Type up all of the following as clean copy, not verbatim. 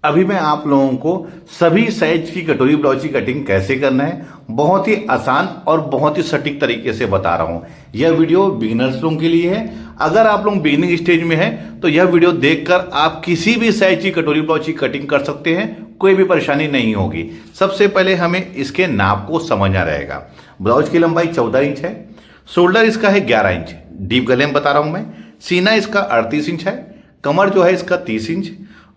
अभी मैं आप लोगों को सभी साइज की कटोरी ब्लाउज की कटिंग कैसे करना है बहुत ही आसान और बहुत ही सटीक तरीके से बता रहा हूं। यह वीडियो बिगिनर्स लोगों के लिए है। अगर आप लोग बिगिनिंग स्टेज में हैं तो यह वीडियो देखकर आप किसी भी साइज की कटोरी ब्लाउज की कटिंग कर सकते हैं, कोई भी परेशानी नहीं होगी। सबसे पहले हमें इसके नाप को समझना रहेगा। ब्लाउज की लंबाई 14 इंच है, शोल्डर इसका है 11 इंच, डीप गले में बता रहा हूं मैं। सीना इसका 38 इंच है, कमर जो है इसका 30 इंच,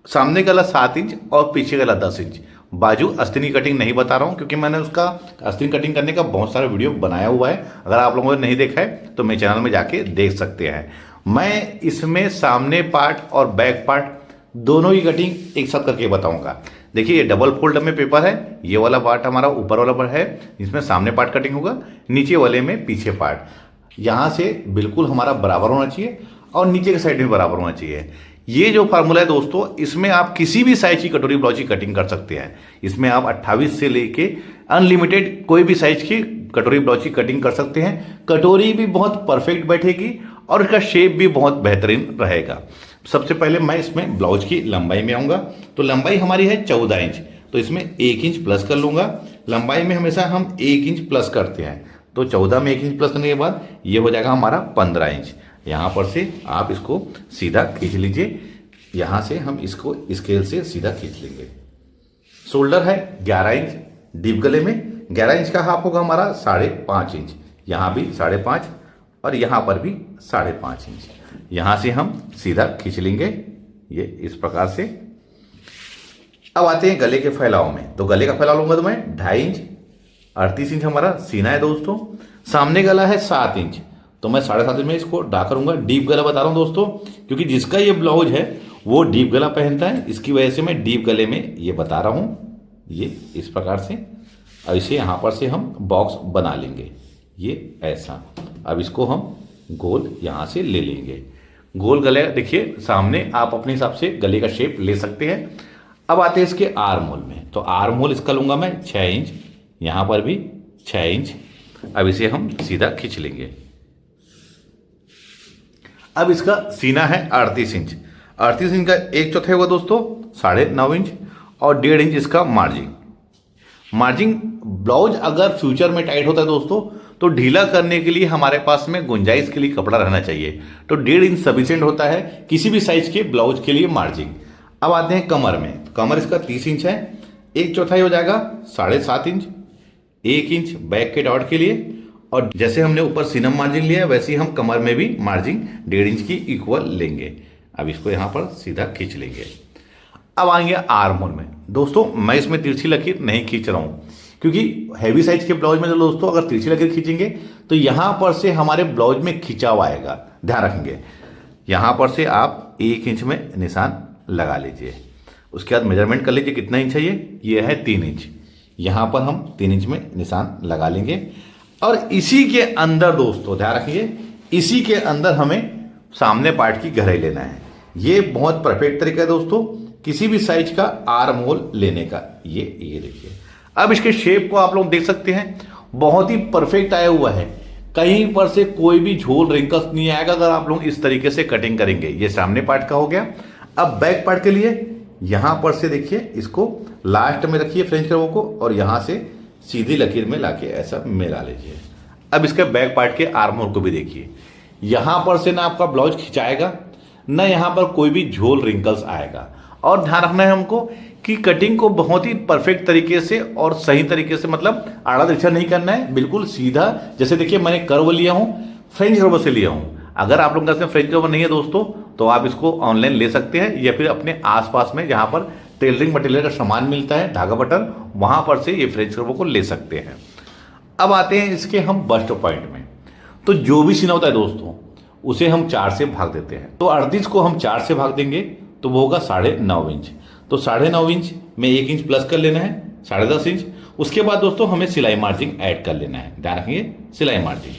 सामने गला 7 इंच और पीछे गला 10 इंच। बाजू अस्तीनी कटिंग नहीं बता रहा हूं क्योंकि मैंने उसका अस्तीनी कटिंग करने का बहुत सारा वीडियो बनाया हुआ है। अगर आप लोगों ने नहीं देखा है तो मेरे चैनल में जाके देख सकते हैं। मैं इसमें सामने पार्ट और बैक पार्ट दोनों की कटिंग एक साथ करके बताऊंगा। देखिए ये डबल फोल्ड में पेपर है, ये वाला पार्ट हमारा ऊपर वाला पार्ट है, इसमें सामने पार्ट कटिंग होगा, नीचे वाले में पीछे पार्ट। यहां से बिल्कुल हमारा बराबर होना चाहिए और नीचे के साइड में बराबर होना चाहिए। ये जो फार्मूला है दोस्तों, इसमें आप किसी भी साइज की कटोरी ब्लाउज की कटिंग कर सकते हैं। इसमें आप 28 से लेके अनलिमिटेड कोई भी साइज की कटोरी ब्लाउज की कटिंग कर सकते हैं। कटोरी भी बहुत परफेक्ट बैठेगी और इसका शेप भी बहुत बेहतरीन रहेगा। सबसे पहले मैं इसमें ब्लाउज की लंबाई में आऊंगा। तो लंबाई हमारी है 14 इंच, तो इसमें 1 इंच प्लस कर लूंगा। लंबाई में हमेशा हम 1 इंच प्लस करते हैं, तो 14 में 1 इंच प्लस करने के बाद ये हो जाएगा हमारा 15 इंच। यहां पर से आप इसको सीधा खींच लीजिए, यहां से हम इसको स्केल से सीधा खींच लेंगे। शोल्डर है 11 इंच, डीप गले में 11 इंच का हाफ होगा हमारा 5.5 इंच, यहां भी 5.5 और यहां पर भी 5.5 इंच। यहां से हम सीधा खींच लेंगे ये इस प्रकार से। अब आते हैं गले के फैलाव में। तो गले का फैलाव लूंगा तो मैं 2.5 इंच, 38 इंच हमारा सीना है दोस्तों। सामने गला है 7 इंच, तो मैं 7.5 इंच में इसको ड्रा करूंगा। डीप गला बता रहा हूं दोस्तों क्योंकि जिसका ये ब्लाउज है वो डीप गला पहनता है, इसकी वजह से मैं डीप गले में ये बता रहा हूं। ये इस प्रकार से अब इसे यहां पर से हम बॉक्स बना लेंगे, ये ऐसा। अब इसको हम गोल यहां से ले लेंगे। गोल गले देखिए सामने, आप अपने हिसाब से गले का शेप ले सकते हैं। अब आते हैं इसके आर्म होल में। तो आर्म होल इसका लूंगा मैं 6 इंच, यहां पर भी 6 इंच। अब इसे हम सीधा खींच लेंगे। अब इसका सीना है 38 इंच, 38 इंच का 1/4 होगा दोस्तों 9.5 इंच और 1.5 इंच इसका मार्जिन। ब्लाउज अगर फ्यूचर में टाइट होता है दोस्तों तो ढीला करने के लिए हमारे पास में गुंजाइश के लिए कपड़ा रहना चाहिए, तो 1.5 इंच सफिशिएंट होता है किसी भी साइज के ब्लाउज के लिए मार्जिन। अब आते हैं कमर में। कमर इसका 30 इंच है, 1/4 हो जाएगा 7.5 इंच, 1 इंच बैक के डॉट के लिए। और जैसे हमने ऊपर सीनम मार्जिन लिया वैसे ही हम कमर में भी मार्जिन 1.5 इंच की इक्वल लेंगे। अब इसको यहां पर सीधा खींच लेंगे। अब आएंगे आर्म होल में। दोस्तों मैं इसमें तिरछी लकीर नहीं खींच रहा हूं क्योंकि हैवी साइज के ब्लाउज में तो दोस्तों अगर तिरछी लकीर खींचेंगे तो यहां पर से हमारे ब्लाउज में खिंचाव आएगा, ध्यान रखेंगे। यहां पर से आप 1 इंच में निशान लगा लीजिए। उसके बाद मेजरमेंट कर लीजिए कितना इंच है ये है 3 इंच। यहां पर हम 3 इंच में निशान लगा लेंगे और इसी के अंदर दोस्तों ध्यान रखिए, इसी के अंदर हमें सामने पार्ट की गहराई लेना है। ये बहुत परफेक्ट तरीका है दोस्तों किसी भी साइज का आर्म होल लेने का। ये देखिए, अब इसके शेप को आप लोग देख सकते हैं, बहुत ही परफेक्ट आया हुआ है। कहीं पर से कोई भी झोल रिंकल्स नहीं आएगा अगर आप लोग इस तरीके से कटिंग करेंगे। ये सामने पार्ट का हो गया। अब बैक पार्ट के लिए यहां पर से देखिए, इसको लास्ट में रखिए फ्रेंच कर्व को और यहां से सीधी लकीर में लाके ऐसा मिला लीजिए। अब इसके बैक पार्ट के आर्म होल को भी देखिए, यहां पर से ना आपका ब्लाउज खिंचाएगा ना यहां पर कोई भी झोल रिंकल्स आएगा। और ध्यान रखना है हमको कि कटिंग को बहुत ही परफेक्ट तरीके से और सही तरीके से, मतलब आड़ा तिरछा नहीं करना है, बिल्कुल सीधा। जैसे देखिए मैंने कर्व लिया हूं, फ्रेंच कर्व से लिया हूं। अगर आप लोगों का फ्रेंच कर्व नहीं है दोस्तों तो आप इसको ऑनलाइन ले सकते हैं या फिर अपने आसपास में जहां पर टेलरिंग मटेरियल का सामान मिलता है, धागा बटन, वहां पर से ये फ्रेंच कर्व को ले सकते हैं। अब आते हैं इसके हम बस्ट पॉइंट में। तो जो भी सीना होता है दोस्तों उसे हम 4 से भाग देते हैं। तो 38 को हम 4 से भाग देंगे तो वो होगा 9.5 इंच। तो 9.5 इंच में 1 इंच प्लस कर लेना है, 10.5 इंच। उसके बाद दोस्तों हमें सिलाई मार्जिन ऐड कर लेना है, ध्यान रखिए सिलाई मार्जिन।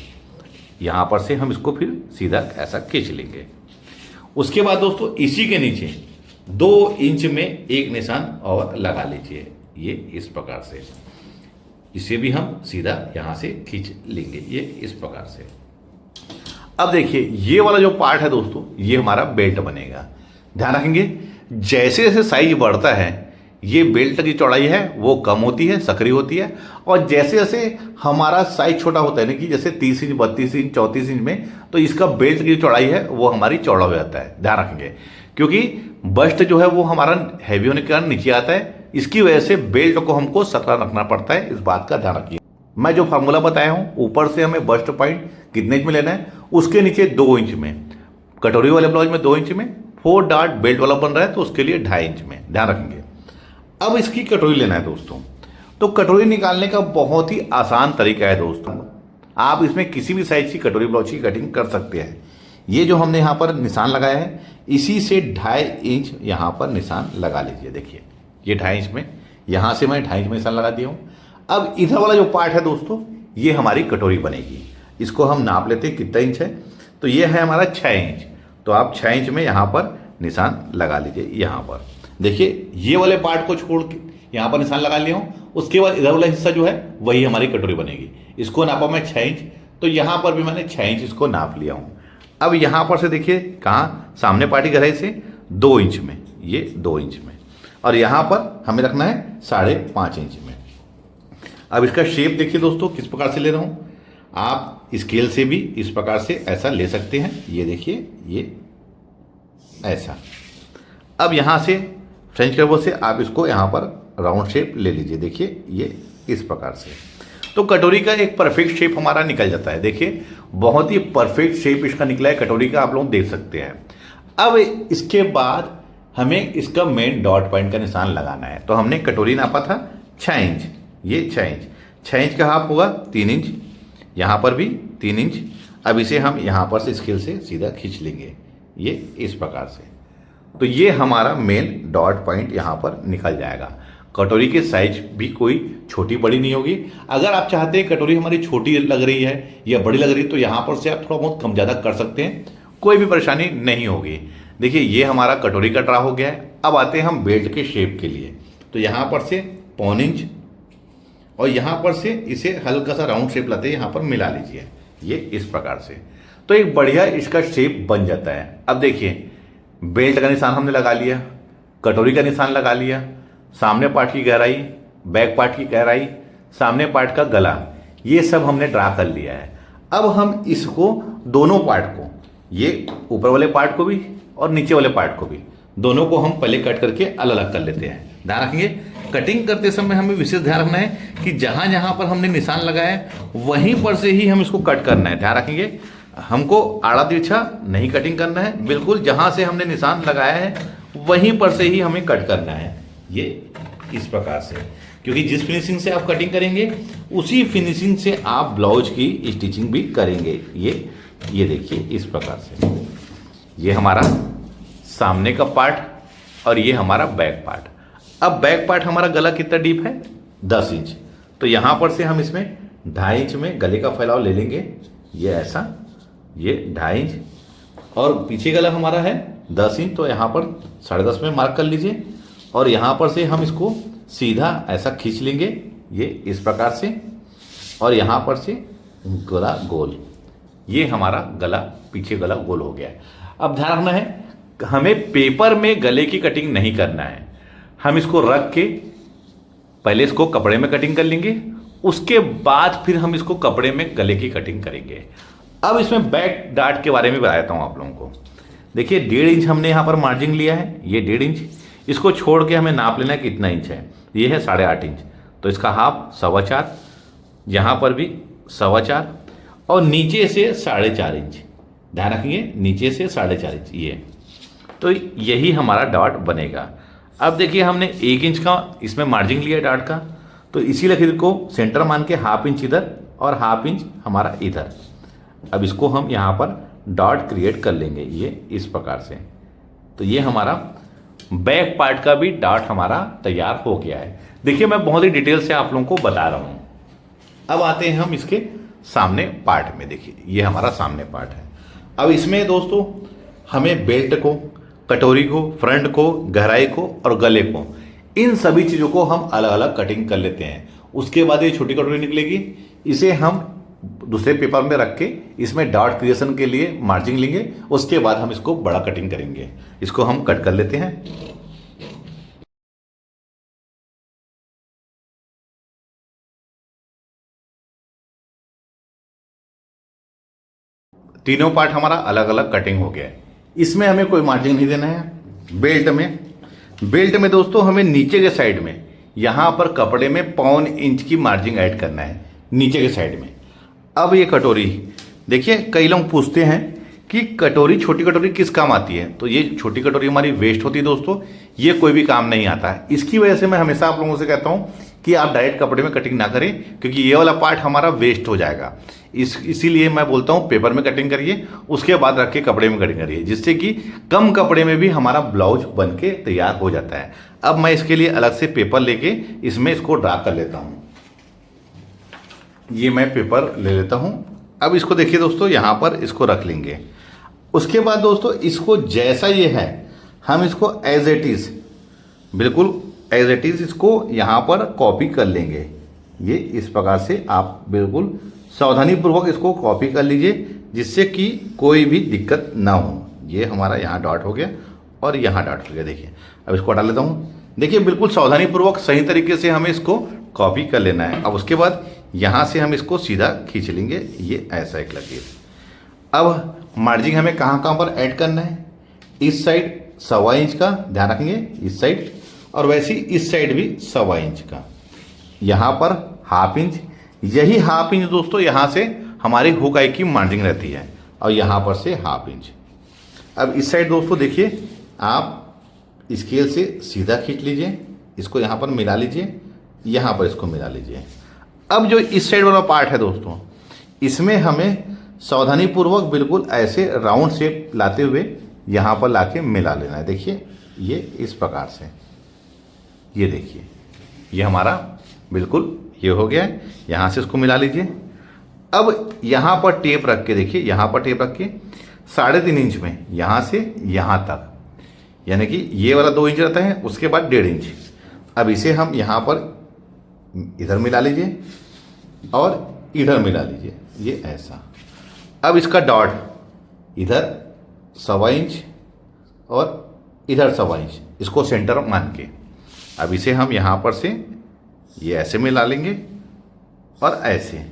यहां पर से हम इसको फिर सीधा ऐसा खींच लेंगे। उसके बाद दोस्तों इसी के नीचे 2 इंच में एक निशान और लगा लीजिए, ये इस प्रकार से। इसे भी हम सीधा यहां से खींच लेंगे, ये इस प्रकार से। अब देखिए ये वाला जो पार्ट है दोस्तों ये हमारा बेल्ट बनेगा। ध्यान रखेंगे जैसे जैसे साइज बढ़ता है ये बेल्ट की चौड़ाई है वो कम होती है, सक्रिय होती है, और जैसे जैसे हमारा साइज छोटा होता है ना कि जैसे 30 इंच 32 इंच 34 इंच में, तो इसका बेल्ट की चौड़ाई है वो हमारी चौड़ा हो जाता है। ध्यान रखेंगे, क्योंकि बस्ट जो है वो हमारा हैवी होने के कारण नीचे आता है, इसकी वजह से बेल्ट को हमको सकरा रखना पड़ता है। इस बात का ध्यान रखिए। मैं जो फार्मूला बताया हूँ, ऊपर से हमें बस्ट पॉइंट कितने इंच में लेना है, उसके नीचे 2 इंच में, कटोरी वाले ब्लाउज में 2 इंच में, 4 डार्ट बेल्ट वाला बन रहा है तो उसके लिए 2.5 इंच में। ध्यान रखेंगे। अब इसकी कटोरी लेना है दोस्तों, तो कटोरी निकालने का बहुत ही आसान तरीका है दोस्तों। आप इसमें किसी भी साइज की कटोरी ब्लाउज की कटिंग कर सकते हैं। ये जो हमने यहाँ पर निशान लगाया है, इसी से 2.5 इंच यहाँ पर निशान लगा लीजिए। देखिए ये 2.5 इंच में, यहाँ से मैं 2.5 इंच में निशान लगा दिया हूँ। अब इधर वाला जो पार्ट है दोस्तों, ये हमारी कटोरी बनेगी। इसको हम नाप लेते हैं कितना इंच है, तो ये है हमारा 6 इंच। तो आप 6 इंच में यहाँ पर निशान लगा लीजिए। यहाँ पर देखिए ये वाले पार्ट को छोड़ के यहाँ पर निशान लगा लिया हूँ। उसके बाद इधर वाला हिस्सा जो है वही हमारी कटोरी बनेगी। इसको नापा मैं 6 इंच, तो यहाँ पर भी मैंने 6 इंच इसको नाप लिया हूँ। अब यहाँ पर से देखिए कहाँ, सामने पार्ट की गहराई से 2 इंच में, ये 2 इंच में, और यहाँ पर हमें रखना है 5.5 इंच में। अब इसका शेप देखिए दोस्तों किस प्रकार से ले रहा हूँ। आप स्केल से भी इस प्रकार से ऐसा ले सकते हैं। ये देखिए ये ऐसा। अब यहाँ से फ्रेंच कर्व से आप इसको यहाँ पर राउंड शेप ले लीजिए। देखिए ये इस प्रकार से, तो कटोरी का एक परफेक्ट शेप हमारा निकल जाता है। देखिए बहुत ही परफेक्ट शेप इसका निकला है कटोरी का, आप लोग देख सकते हैं। अब इसके बाद हमें इसका मेन डॉट पॉइंट का निशान लगाना है। तो हमने कटोरी नापा था 6 इंच, ये 6 इंच, 6 इंच का हाफ होगा 3 इंच, यहाँ पर भी 3 इंच। अब इसे हम यहाँ पर से स्केल से सीधा खींच लेंगे, ये इस प्रकार से। तो ये हमारा मेन डॉट पॉइंट यहाँ पर निकल जाएगा। कटोरी के साइज भी कोई छोटी बड़ी नहीं होगी। अगर आप चाहते हैं कटोरी हमारी छोटी लग रही है या बड़ी लग रही है, तो यहाँ पर से आप थोड़ा बहुत कम ज़्यादा कर सकते हैं, कोई भी परेशानी नहीं होगी। देखिए ये हमारा कटोरी का ड्रा हो गया है। अब आते हैं हम बेल्ट के शेप के लिए। तो यहाँ पर से 1.25 इंच और यहाँ पर से इसे हल्का सा राउंड शेप लाते हैं, यहाँ पर मिला लीजिए, ये इस प्रकार से। तो एक बढ़िया इसका शेप बन जाता है। अब देखिए बेल्ट का निशान हमने लगा लिया, कटोरी का निशान लगा लिया, सामने पार्ट की गहराई, बैक पार्ट की गहराई, सामने पार्ट का गला, ये सब हमने ड्रा कर लिया है। अब हम इसको दोनों पार्ट को, ये ऊपर वाले पार्ट को भी और नीचे वाले पार्ट को भी, दोनों को हम पहले कट करके अलग अलग कर लेते हैं। ध्यान रखेंगे कटिंग करते समय हमें विशेष ध्यान रखना है कि जहां जहां पर हमने निशान लगाया है वहीं पर से ही हम इसको कट करना है। ध्यान रखेंगे हमको आड़ा तिरछा नहीं कटिंग करना है, बिल्कुल जहां से हमने निशान लगाया है वहीं पर से ही हमें कट करना है, ये इस प्रकार से। क्योंकि जिस फिनिशिंग से आप कटिंग करेंगे उसी फिनिशिंग से आप ब्लाउज की स्टिचिंग भी करेंगे। ये देखिए इस प्रकार से, ये हमारा सामने का पार्ट और ये हमारा बैक पार्ट। अब बैक पार्ट हमारा गला कितना डीप है, 10 इंच। तो यहाँ पर से हम इसमें 2.5 इंच में गले का फैलाव ले लेंगे, ये ऐसा, ये 2.5 इंच, और पीछे गला हमारा है 10 इंच, तो यहाँ पर 10.5 में मार्क कर लीजिए। और यहाँ पर से हम इसको सीधा ऐसा खींच लेंगे, ये इस प्रकार से, और यहाँ पर से गला गोल, ये हमारा गला, पीछे गला गोल हो गया है। अब ध्यान रखना है हमें पेपर में गले की कटिंग नहीं करना है। हम इसको रख के पहले इसको कपड़े में कटिंग कर लेंगे, उसके बाद फिर हम इसको कपड़े में गले की कटिंग करेंगे। अब इसमें बैक डार्ट के बारे में बता देता हूँ आप लोगों को। देखिए 1.5 इंच हमने यहाँ पर मार्जिन लिया है, ये 1.5 इंच। इसको छोड़ के हमें नाप लेना है कितना इंच है, ये है 8.5 इंच, तो इसका हाफ 4.25, यहाँ पर भी 4.25, और नीचे से 4.5 इंच। ध्यान रखिए नीचे से 4.5 इंच, ये तो यही हमारा डॉट बनेगा। अब देखिए हमने 1 इंच का इसमें मार्जिन लिया है डॉट का, तो इसी लकीर को सेंटर मान के 1/2 इंच इधर और 1/2 इंच हमारा इधर। अब इसको हम यहाँ पर डॉट क्रिएट कर लेंगे, ये इस प्रकार से। तो ये हमारा बैक पार्ट का भी डॉट हमारा तैयार हो गया है। देखिए मैं बहुत ही डिटेल से आप लोगों को बता रहा हूँ। अब आते हैं हम इसके सामने पार्ट में। देखिए ये हमारा सामने पार्ट है। अब इसमें दोस्तों हमें बेल्ट को, कटोरी को, फ्रंट को, गहराई को और गले को, इन सभी चीज़ों को हम अलग अलग कटिंग कर लेते हैं। उसके बाद ये छोटी कटोरी निकलेगी, इसे हम दूसरे पेपर में रख के इसमें डॉट क्रिएशन के लिए मार्जिन लेंगे। उसके बाद हम इसको बड़ा कटिंग करेंगे। इसको हम कट कर लेते हैं। तीनों पार्ट हमारा अलग अलग कटिंग हो गया है। इसमें हमें कोई मार्जिन नहीं देना है। बेल्ट में दोस्तों हमें नीचे के साइड में यहाँ पर कपड़े में 1.25 इंच की मार्जिन ऐड करना है नीचे के साइड में। अब ये कटोरी देखिए, कई लोग पूछते हैं कि कटोरी, छोटी कटोरी किस काम आती है, तो ये छोटी कटोरी हमारी वेस्ट होती है दोस्तों, ये कोई भी काम नहीं आता है। इसकी वजह से मैं हमेशा आप लोगों से कहता हूँ कि आप डायरेक्ट कपड़े में कटिंग ना करें, क्योंकि ये वाला पार्ट हमारा वेस्ट हो जाएगा। इसीलिए मैं बोलता हूँ पेपर में कटिंग करिए, उसके बाद रख के कपड़े में कटिंग करिए, जिससे कि कम कपड़े में भी हमारा ब्लाउज बन के तैयार हो जाता है। अब मैं इसके लिए अलग से पेपर लेके इसमें इसको ड्रा कर लेता हूँ। ये मैं पेपर ले लेता हूँ। अब इसको देखिए दोस्तों, यहाँ पर इसको रख लेंगे। उसके बाद दोस्तों इसको जैसा ये है, हम इसको एज इट इज, बिल्कुल एज इट इज इसको यहाँ पर कॉपी कर लेंगे। ये इस प्रकार से आप बिल्कुल सावधानी पूर्वक इसको कॉपी कर लीजिए, जिससे कि कोई भी दिक्कत ना हो। ये हमारा यहाँ डॉट हो गया और यहाँ डॉट हो गया। देखिए, अब इसको हटा लेता हूँ। देखिए, बिल्कुल सावधानी पूर्वक सही तरीके से हमें इसको कॉपी कर लेना है। अब उसके बाद यहाँ से हम इसको सीधा खींच लेंगे, ये ऐसा एक लकीर। अब मार्जिन हमें कहाँ पर ऐड करना है, इस साइड 1.25 इंच का ध्यान रखेंगे, इस साइड, और वैसे ही इस साइड भी 1.25 इंच का। यहाँ पर 1/2 इंच, यही 1/2 इंच दोस्तों यहाँ से हमारी हुक आई की मार्जिन रहती है, और यहाँ पर से 1/2 इंच। अब इस साइड दोस्तों देखिए, आप स्केल से सीधा खींच लीजिए, इसको यहाँ पर मिला लीजिए, यहाँ पर इसको मिला लीजिए। अब जो इस साइड वाला पार्ट है दोस्तों, इसमें हमें सावधानी पूर्वक बिल्कुल ऐसे राउंड शेप लाते हुए यहाँ पर लाके मिला लेना है। देखिए, ये इस प्रकार से, ये देखिए, ये हमारा बिल्कुल ये हो गया है। यहाँ से इसको मिला लीजिए। अब यहाँ पर टेप रख के देखिए, यहाँ पर टेप रख के 3.5 इंच में यहाँ से यहाँ तक, यानी कि ये वाला 2 इंच रहता है, उसके बाद 1.5 इंच। अब इसे हम यहाँ पर इधर मिला लीजिए और इधर मिला लीजिए, ये ऐसा। अब इसका डॉट इधर 1.25 इंच और इधर 1.25 इंच, इसको सेंटर मान के अब इसे हम यहाँ पर से ये ऐसे मिला लेंगे और ऐसे,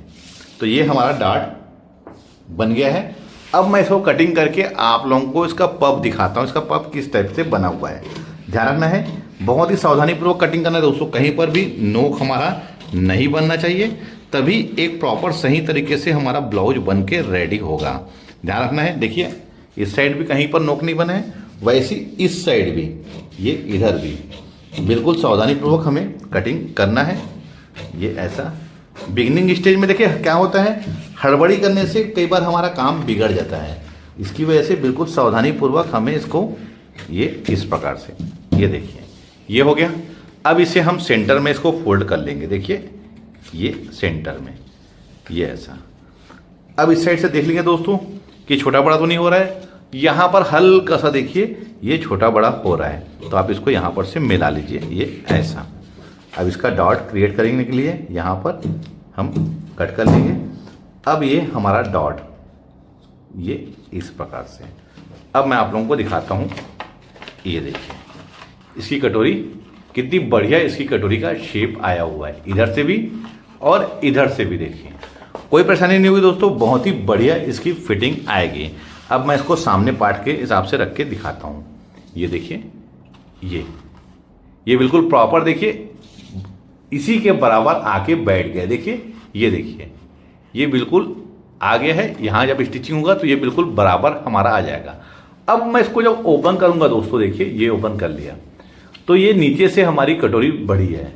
तो ये हमारा डॉट बन गया है। अब मैं इसको कटिंग करके आप लोगों को इसका पफ दिखाता हूँ, इसका पफ किस टाइप से बना हुआ है। ध्यान रखना है, बहुत ही सावधानीपूर्वक कटिंग करना है दोस्तों, कहीं पर भी नोक हमारा नहीं बनना चाहिए, तभी एक प्रॉपर सही तरीके से हमारा ब्लाउज बन के रेडी होगा। ध्यान रखना है। देखिए, इस साइड भी कहीं पर नोक नहीं बना है, वैसे इस साइड भी, ये इधर भी बिल्कुल सावधानीपूर्वक हमें कटिंग करना है। ये ऐसा बिगिनिंग स्टेज में देखिए क्या होता है, हड़बड़ी करने से कई बार हमारा काम बिगड़ जाता है। इसकी वजह से बिल्कुल सावधानीपूर्वक हमें इसको ये इस प्रकार से, ये देखिए, ये हो गया। अब इसे हम सेंटर में इसको फोल्ड कर लेंगे। देखिए, ये सेंटर में, ये ऐसा। अब इस साइड से देख लेंगे दोस्तों कि छोटा बड़ा तो नहीं हो रहा है, यहाँ पर हल्का सा देखिए ये छोटा बड़ा हो रहा है, तो आप इसको यहाँ पर से मिला लीजिए, ये ऐसा। अब इसका डॉट क्रिएट करने के लिए यहाँ पर हम कट कर लेंगे। अब ये हमारा डॉट ये इस प्रकार से। अब मैं आप लोगों को दिखाता हूँ, ये देखिए इसकी कटोरी कितनी बढ़िया, इसकी कटोरी का शेप आया हुआ है, इधर से भी और इधर से भी। देखिए कोई परेशानी नहीं हुई दोस्तों, बहुत ही बढ़िया इसकी फिटिंग आएगी। अब मैं इसको सामने पार्ट के हिसाब से रख के दिखाता हूँ। ये देखिए, ये बिल्कुल प्रॉपर देखिए इसी के बराबर आके बैठ गया। देखिए, ये देखिए, ये बिल्कुल आ गया है। यहाँ जब स्टिचिंग होगा तो ये बिल्कुल बराबर हमारा आ जाएगा। अब मैं इसको जब ओपन करूंगा दोस्तों, देखिए ये ओपन कर लिया, तो ये नीचे से हमारी कटोरी बड़ी है।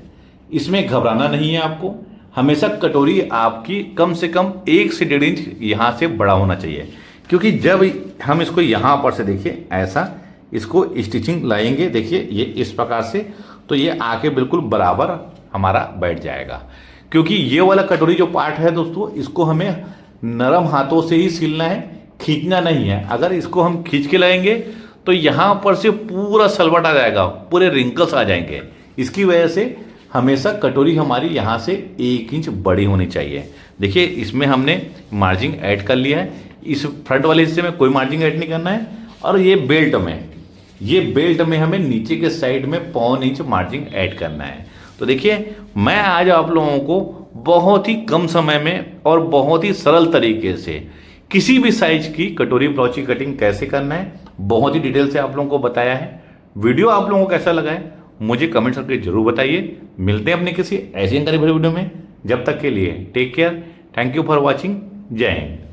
इसमें घबराना नहीं है आपको, हमेशा कटोरी आपकी कम से कम 1 से 1.5 इंच यहाँ से बड़ा होना चाहिए, क्योंकि जब हम इसको यहाँ पर से देखिए ऐसा इसको स्टिचिंग लाएंगे, देखिए ये इस प्रकार से, तो ये आके बिल्कुल बराबर हमारा बैठ जाएगा। क्योंकि ये वाला कटोरी जो पार्ट है दोस्तों, इसको हमें नरम हाथों से ही सिलना है, खींचना नहीं है। अगर इसको हम खींच के लाएंगे तो यहाँ पर से पूरा सलवट आ जाएगा, पूरे रिंकल्स आ जाएंगे। इसकी वजह से हमेशा कटोरी हमारी यहाँ से 1 इंच बड़ी होनी चाहिए। देखिए इसमें हमने मार्जिन ऐड कर लिया है, इस फ्रंट वाले हिस्से में कोई मार्जिन ऐड नहीं करना है। और ये बेल्ट में हमें नीचे के साइड में 1.25 इंच मार्जिन ऐड करना है। तो देखिए मैं आज आप लोगों को बहुत ही कम समय में और बहुत ही सरल तरीके से किसी भी साइज की कटोरी ब्लाउज की कटिंग कैसे करना है बहुत ही डिटेल से आप लोगों को बताया है। वीडियो आप लोगों को कैसा लगा है मुझे कमेंट करके जरूर बताइए। मिलते हैं अपने किसी ऐसी जानकारी भरे वीडियो में, जब तक के लिए take care, thank you for watching, Jai Hind.